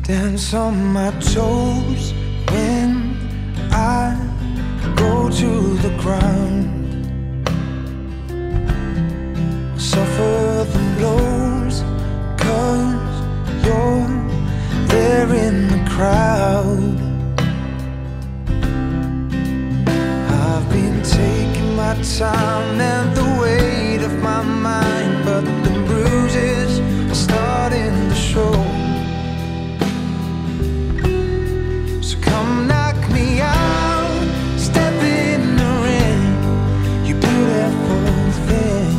Dance on my toes when I go to the ground. Suffer the blows 'cause you're there in the crowd. I've been taking my time and the weight of my mind, but the bruises are starting to show. Come knock me out, step in the ring, you beautiful thing.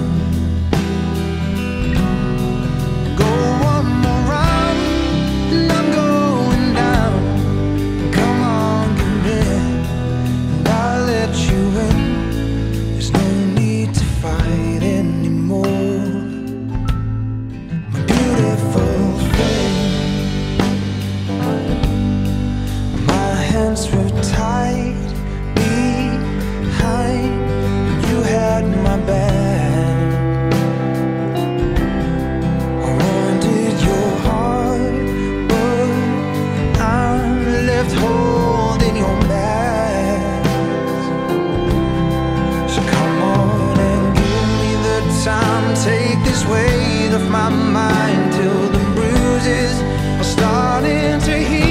Go one more round, and I'm going down. Come on, give in, and I'll let you in. There's no need to fight anymore, my beautiful thing. Hands were tied behind, you had my back. I wanted your heart, but I'm left holding your back. So come on and give me the time, take this weight off my mind till the bruises are starting to heal.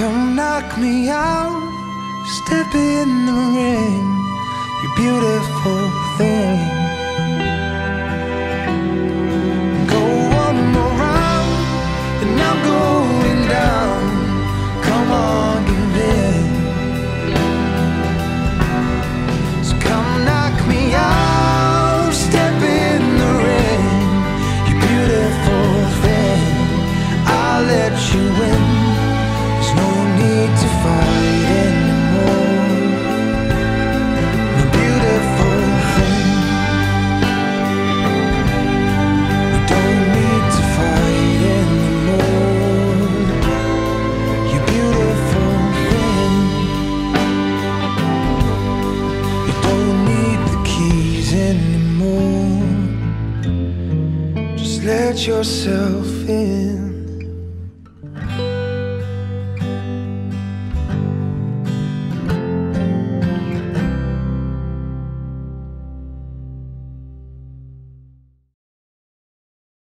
Come knock me out, step in the ring, you beautiful thing. Go one more round, and I'm going down. Come on, give in. So come knock me out, step in the ring, you beautiful thing. I'll let you in. Need to fight anymore, my beautiful thing. We don't need to fight anymore, you beautiful thing. You don't need the keys anymore, just let yourself in.